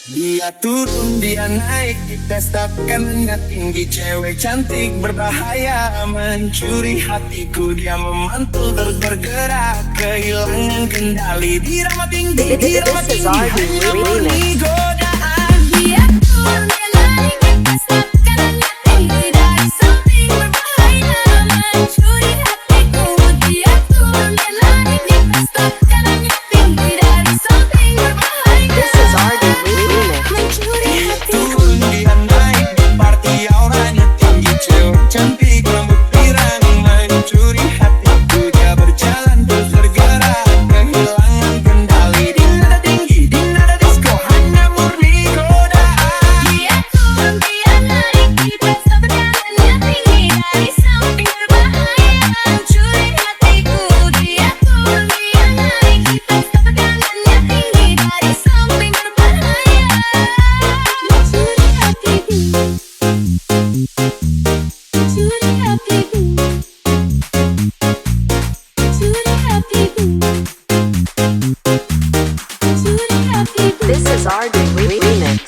Dia turun, dia naik, dites tekanannya tinggi. Cewek cantik berbahaya, mencuri hatiku. Dia memantul terus bergerak, kehilangan kendali. Dirama tinggi, dirama tinggi, hanya murni godaan. Dia turun, dia naik, dites tekanannya tinggi. Dari something berbahaya, mencuri hatiku. Dia turun, dia naik, dites tekanannya tinggi. Dari something berbahaya, This is RD Remix. mencuri hatiku. Turun, dia naik, di party auranya tinggi. Cewek cantik rambut pirang, mencuri hatiku. Dia berjalan terus bergerak, kehilangan kendali. Di nada tinggi, di nada disco, hanya murni godaan. Dia turun, dia naik, dites tekanannya tinggi. Dari something berbahaya, mencuri hatiku. Dia turun, dia naik, dites tekanannya tinggi. Dari something berbahaya, mencuri hatiku. Mencuri hatiku. Mencuri hatiku. Mencuri hatiku. This is RD Remix.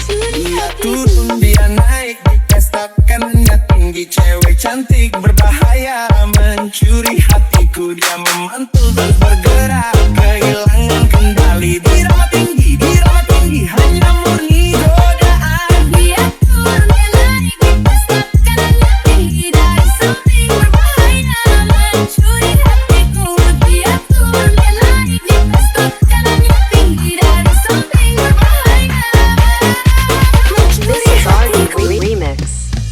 Dia turun, dia naik, dites tekanannya tinggi. Cewek cantik berbahaya, mencuri hatiku. Dia memantul terus bergerak, kehilangan kendali. Dirama tinggi, hanya murni godaan. Dia turun, dia naik, dites tekanannya tinggi. Dari something berbahaya, mencuri hatiku. Dia turun, dia naik, dites tekanannya tinggi. Dari something berbahaya, mencuri This is RD hatiku. Remix.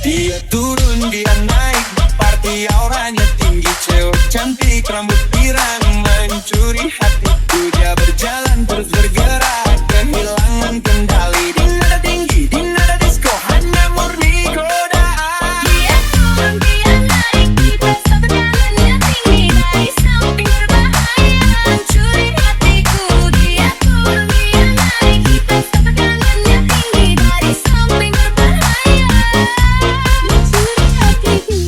Dia turun, dia naik, party auranya tinggi. Cewek cantik rambut pirang, mencuri hatiku. Dia berjalan terus bergerak, kehilangan kendali. Di nada tinggi, di nada disco, hanya murni godaan. Dia turun, dia naik, dites tekanannya tinggi. Dari something berbahaya, mencuri hatiku. Dia turun, dia naik, dites tekanannya tinggi. Dari something berbahaya, mencuri hatiku.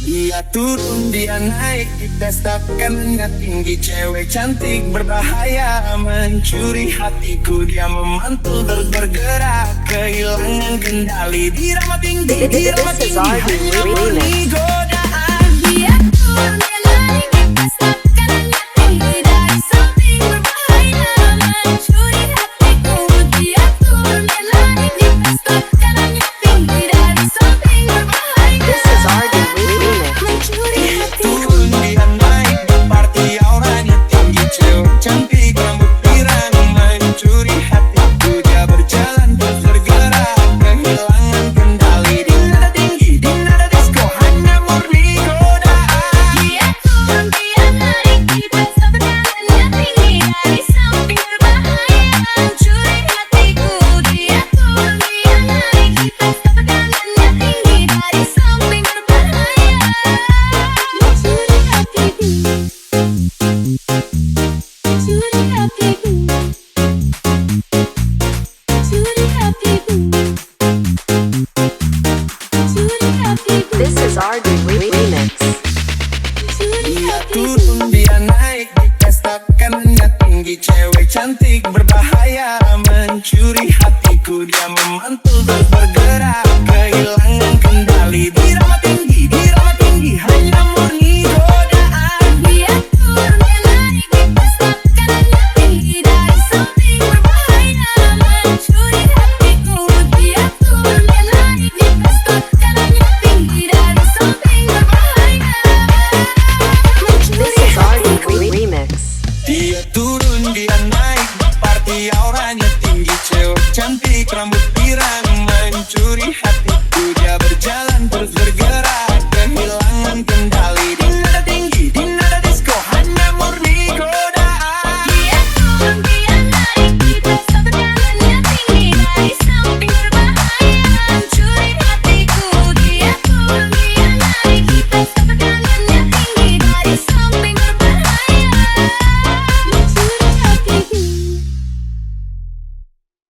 Dia turun, dia naik, dites tekanannya tinggi. Cewek cantik berbahaya, mencuri hatiku. Dia memantul terus bergerak, kehilangan kendali. Dirama tinggi, This is RD hanya Remix. murni godaan. Dia turun, dia naik, dites tekanannya tinggi. Dari something berbahaya, mencuri hatiku. Dia turun, dia naik, dites tekanannya tinggi. Dari something berbahaya, This is RD Remix. mencuri hatiku. Turun, dia naik, party auranya tinggi. Cewek cantik rambut pirang, mencuri hatiku. Dia berjalan terus bergerak, kehilangan kendali. Di nada tinggi, di nada disco, hanya murni godaan. Dia turun, dia naik, dites tekanannya tinggi. Dari something berbahaya, mencuri hatiku. Dia turun, dia naik, dites tekanannya tinggi. Dari something berbahaya, mencuri hatiku. Mencuri hatiku. Mencuri hatiku. Mencuri hatiku. This is RD Remix. Mencuri Dia hatiku. turun, dia naik, dites tekanannya tinggi. Cewek cantik berbahaya, mencuri hatiku. Dia memantul terus bergerak, kehilangan kendali. Dirama tinggi,